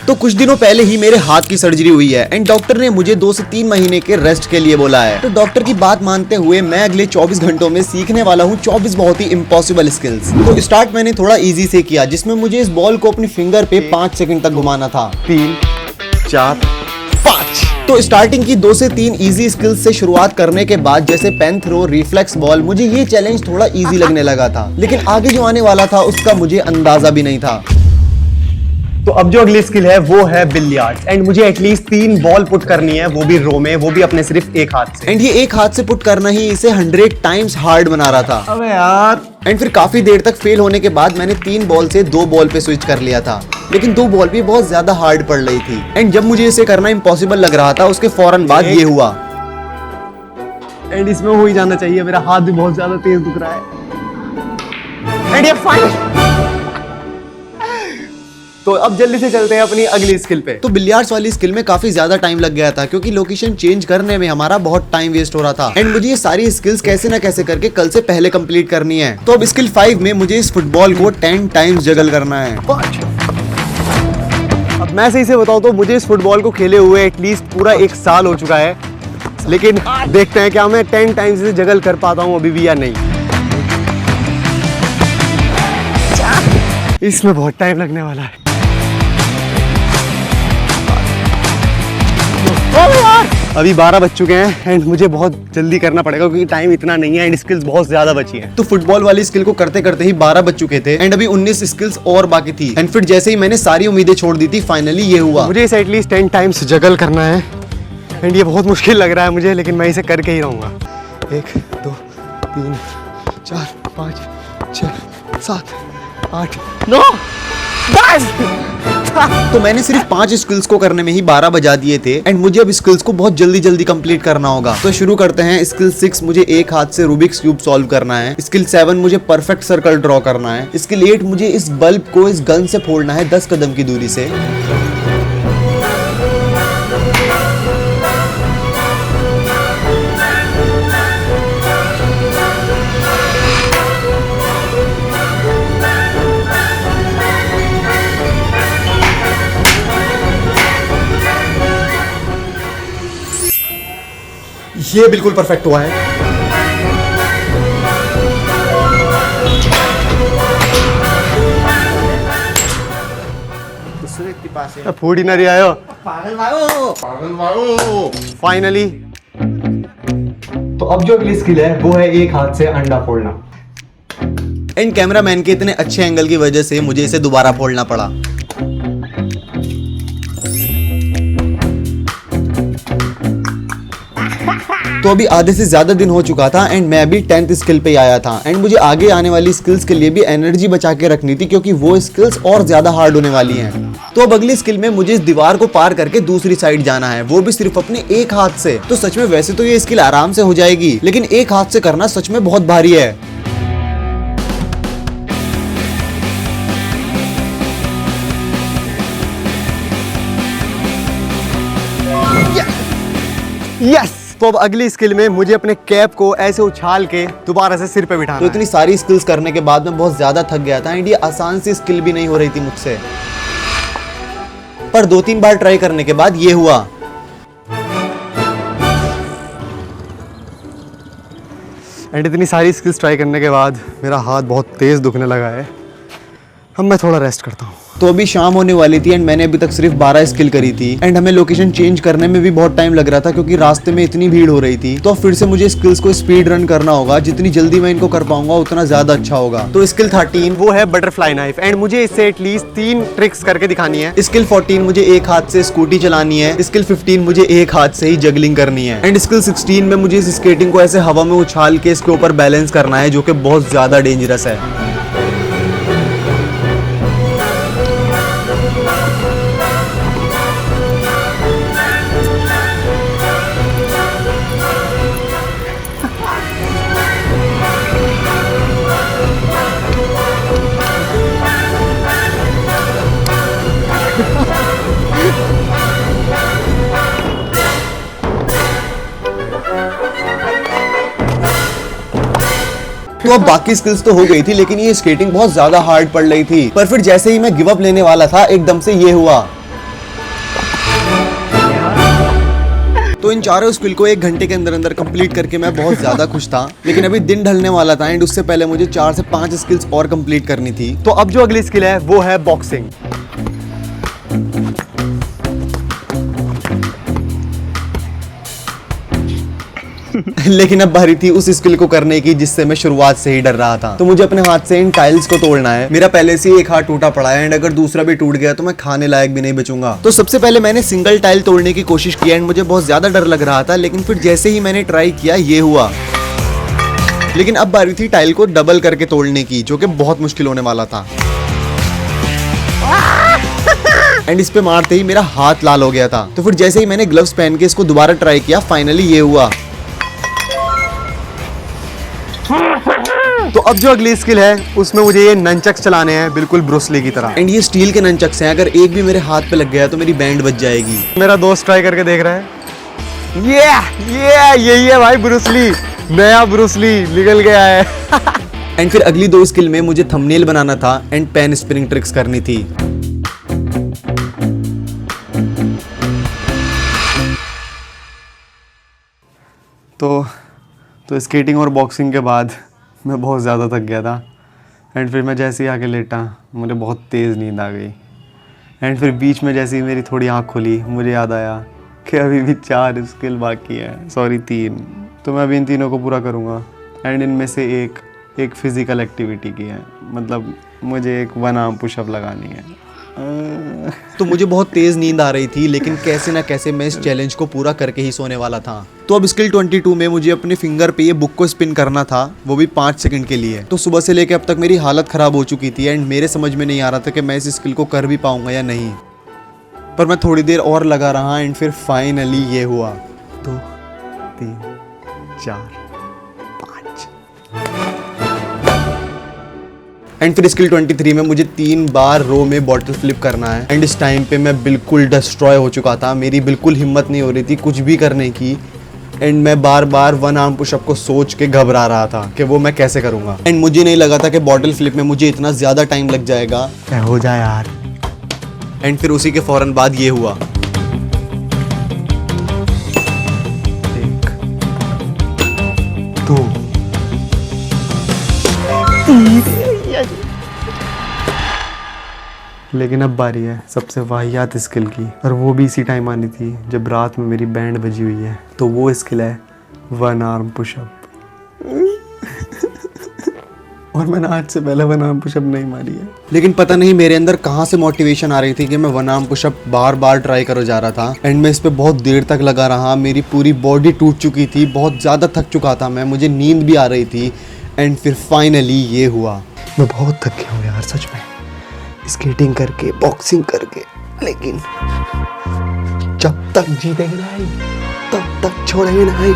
तो कुछ दिनों पहले ही मेरे हाथ की सर्जरी हुई है एंड डॉक्टर ने मुझे 2 से 3 महीने के रेस्ट के लिए बोला है। तो डॉक्टर की बात मानते हुए मैं अगले 24 घंटों में सीखने वाला हूँ 24 बहुत ही इम्पॉसिबल स्किल्स। तो स्टार्ट मैंने थोड़ा इजी से किया, जिसमें मुझे इस बॉल को अपनी फिंगर पे 5 सेकंड तक घुमाना था। 3 4 5। तो स्टार्टिंग की 2 से 3 इजी स्किल्स से शुरुआत करने के बाद, जैसे पेन थ्रो, रिफ्लेक्स बॉल, मुझे ये चैलेंज थोड़ा इजी लगने लगा था। लेकिन आगे जो आने वाला था उसका मुझे अंदाजा भी नहीं था। तो अब जो अगली स्किल है वो है बिलियर्ड्स एंड मुझे एटलीस्ट 3 बॉल पुट करनी है, वो भी रो में, वो भी अपने सिर्फ एक हाथ से। एंड ये एक हाथ से पुट करना ही इसे 100 टाइम्स हार्ड बना रहा था। अबे यार। एंड फिर काफी देर तक फेल होने के बाद मैंने 3 बॉल से 2 बॉल पे स्विच कर लिया था, लेकिन 2 बॉल भी बहुत ज्यादा हार्ड पड़ रही थी। एंड जब मुझे इसे करना इम्पॉसिबल लग रहा था, उसके फौरन बाद ये हुआ। एंड इसमें हो ही जाना चाहिए, मेरा हाथ भी बहुत ज्यादा तेज दुख रहा है। एंड ये फाइन। तो अब जल्दी से चलते हैं अपनी अगली स्किल पे। तो बिलियर्ड्स वाली स्किल में काफी ज्यादा टाइम लग गया था, क्योंकि लोकेशन चेंज करने में हमारा बहुत टाइम वेस्ट हो रहा था। एंड मुझे ये सारी स्किल्स कैसे ना कैसे करके कल से पहले कंप्लीट करनी है। तो अब स्किल 5 में मुझे इस फुटबॉल को 10 टाइम्स जगल करना है। अब मैं सही से बताऊं तो मुझे इस फुटबॉल को खेले हुए एटलीस्ट पूरा 1 साल हो चुका है, लेकिन देखते हैं क्या मैं 10 टाइम्स इसे जगल कर पाता हूं अभी भी या नहीं। इसमें बहुत टाइम लगने वाला है। अभी 12 बज चुके हैं एंड मुझे बहुत जल्दी करना पड़ेगा, क्योंकि टाइम इतना नहीं है एंड स्किल्स बहुत ज्यादा बची हैं। तो फुटबॉल वाली स्किल को करते करते ही 12 बज चुके थे एंड अभी 19 स्किल्स और बाकी थी। एंड फिर जैसे ही मैंने सारी उम्मीदें छोड़ दी थी, फाइनली ये हुआ। मुझे इसे एटलीस्ट 10 टाइम्स जगल करना है एंड ये बहुत मुश्किल लग रहा है मुझे, लेकिन मैं इसे करके ही रहूंगा। 1 2 3 4 5 6 7 8 9 10। तो मैंने सिर्फ 5 स्किल्स को करने में ही 12 बजा दिए थे एंड मुझे अब स्किल्स को बहुत जल्दी जल्दी कंप्लीट करना होगा। तो शुरू करते हैं। स्किल 6 मुझे एक हाथ से रूबिक्स क्यूब सॉल्व करना है। स्किल 7 मुझे परफेक्ट सर्कल ड्रॉ करना है। स्किल 8 मुझे इस बल्ब को इस गन से फोड़ना है 10 कदम की दूरी से। ये बिल्कुल परफेक्ट हुआ है। फूड ही ना रही आयो। फाइनली। तो अब जो अगली स्किल है वो है एक हाथ से अंडा फोड़ना। एंड कैमरामैन के इतने अच्छे एंगल की वजह से मुझे इसे दोबारा फोड़ना पड़ा। तो अभी आधे से ज्यादा दिन हो चुका था एंड मैं अभी 10th स्किल पे आया था एंड मुझे आगे आने वाली स्किल्स के लिए भी एनर्जी बचा के रखनी थी, क्योंकि वो स्किल्स और ज्यादा हार्ड होने वाली हैं। तो अब अगली स्किल में मुझे इस दीवार को पार करके दूसरी साइड जाना है, वो भी सिर्फ अपने एक हाथ से। तो सच में वैसे तो ये स्किल आराम से हो जाएगी, लेकिन एक हाथ से करना सच में बहुत भारी है। यस। तो अब अगली स्किल में मुझे अपने कैप को ऐसे उछाल के दोबारा से सिर पे बिठाना तो इतनी सारी स्किल्स करने के बाद मैं बहुत ज्यादा थक गया था एंड ये आसान सी स्किल भी नहीं हो रही थी मुझसे। पर 2-3 बार ट्राई करने के बाद ये हुआ। एंड इतनी सारी स्किल्स ट्राई करने के बाद मेरा हाथ बहुत तेज दुखने लगा है। अब मैं थोड़ा रेस्ट करता हूँ। तो अभी शाम होने वाली थी एंड मैंने अभी तक सिर्फ 12 स्किल करी थी एंड हमें लोकेशन चेंज करने में भी बहुत टाइम लग रहा था, क्योंकि रास्ते में इतनी भीड़ हो रही थी। तो फिर से मुझे स्किल्स को स्पीड रन करना होगा। जितनी जल्दी मैं इनको कर पाऊंगा उतना ज्यादा अच्छा होगा। तो स्किल 13 वो है बटरफ्लाई नाइफ एंड मुझे इससे एटलीस्ट 3 ट्रिक्स करके दिखानी है। स्किल 14 मुझे एक हाथ से स्कूटी चलानी है। स्किल 15 मुझे एक हाथ से ही जगलिंग करनी है एंड स्किल 16 में मुझे इस स्केटिंग को ऐसे हवा में उछाल के इसके ऊपर बैलेंस करना है, जो कि बहुत ज्यादा डेंजरस है। तो अब बाकी स्किल्स तो हो गई थी, लेकिन ये स्केटिंग बहुत ज्यादा हार्ड पड़ रही थी। पर फिर जैसे ही मैं गिव अप लेने वाला था, एकदम से ये हुआ। तो इन चारों स्किल को 1 घंटे के अंदर अंदर कंप्लीट करके मैं बहुत ज्यादा खुश था। लेकिन अभी दिन ढलने वाला था एंड उससे पहले मुझे 4 से 5 स्किल्स और कंप्लीट करनी थी। तो अब जो अगली स्किल है वो है बॉक्सिंग। लेकिन अब बारी थी उस स्किल को करने की जिससे मैं शुरुआत से ही डर रहा था। तो मुझे अपने हाथ से इन टाइल्स को तोड़ना है। मेरा पहले से ही एक हाथ टूटा पड़ा है एंड अगर दूसरा भी टूट गया तो मैं खाने लायक भी नहीं बचूंगा। तो सबसे पहले मैंने सिंगल टाइल तोड़ने की कोशिश की एंड मुझे बहुत ज्यादा डर लग रहा था, लेकिन फिर जैसे ही मैंने ट्राई किया ये हुआ। लेकिन अब बारी थी टाइल को डबल करके तोड़ने की, जो कि बहुत मुश्किल होने वाला था। एंड इस पे मारते ही मेरा हाथ लाल हो गया था। तो फिर जैसे ही मैंने ग्लव्स पहन के इसको दोबारा ट्राई किया, फाइनली ये हुआ। तो अब जो अगली स्किल है उसमें मुझे ये ननचक्स चलाने हैं, बिल्कुल ब्रूस ली की तरह। एंड ये स्टील के ननचक्स हैं, अगर एक भी मेरे हाथ पे लग गया तो मेरी बैंड बच जाएगी। मेरा दोस्त ट्राई करके देख रहा है। यही है भाई ब्रूस ली, नया ब्रूस ली निकल गया है। एंड फिर अगली 2 स्किल में मुझे थंबनेल बनाना था एंड पेन स्पिनिंग ट्रिक्स करनी थी। तो स्केटिंग और बॉक्सिंग के बाद मैं बहुत ज़्यादा थक गया था एंड फिर मैं जैसे ही आके लेटा मुझे बहुत तेज़ नींद आ गई। एंड फिर बीच में जैसे ही मेरी थोड़ी आँख खुली मुझे याद आया कि अभी भी 4 स्किल बाकी है, सॉरी 3। तो मैं अभी इन तीनों को पूरा करूँगा एंड इनमें से एक फिज़िकल एक्टिविटी की है, मतलब मुझे एक 1 आर्म पुशअप लगानी है। तो मुझे बहुत तेज नींद आ रही थी, लेकिन कैसे ना कैसे मैं इस चैलेंज को पूरा करके ही सोने वाला था। तो अब स्किल 22 में मुझे अपने फिंगर पे ये बुक को स्पिन करना था, वो भी 5 सेकंड के लिए। तो सुबह से लेकर अब तक मेरी हालत खराब हो चुकी थी एंड मेरे समझ में नहीं आ रहा था कि मैं इस स्किल को कर भी पाऊंगा या नहीं। पर मैं थोड़ी देर और लगा रहा एंड फिर फाइनली ये हुआ। 2 3 4 5। एंड फिर स्किल 23 में मुझे 3 बार रो में बॉटल फ्लिप करना है एंड इस टाइम पे मैं बिल्कुल डिस्ट्रॉय हो चुका था। मेरी बिल्कुल हिम्मत नहीं हो रही थी कुछ भी करने की एंड मैं बार बार 1 आर्म पुशअप को सोच के घबरा रहा था कि वो मैं कैसे करूंगा। एंड मुझे नहीं लगा था कि बॉटल फ्लिप में मुझे इतना ज़्यादा टाइम लग जाएगा। हो जाए यार। एंड फिर उसी के फौरन बाद ये हुआ। 1 2 लेकिन अब बारी है सबसे वाहियात स्किल की, और वो भी इसी टाइम आनी थी जब रात में मेरी बैंड बजी हुई है। तो वो स्किल है 1 आर्म पुशअप। और मैंने आज से पहले 1 आर्म पुशअप नहीं मारी है। लेकिन पता नहीं मेरे अंदर कहाँ से मोटिवेशन आ रही थी कि मैं 1 आर्म पुशअप बार बार ट्राई करो जा रहा था एंड मैं इस पे बहुत देर तक लगा रहा। मेरी पूरी बॉडी टूट चुकी थी, बहुत ज़्यादा थक चुका था मैं, मुझे नींद भी आ रही थी एंड फिर फाइनली ये हुआ। मैं बहुत थक गया हूँ यार सच में, स्केटिंग करके बॉक्सिंग करके। लेकिन जब तक जीतेंगे नहीं तब तक छोड़ेंगे नहीं।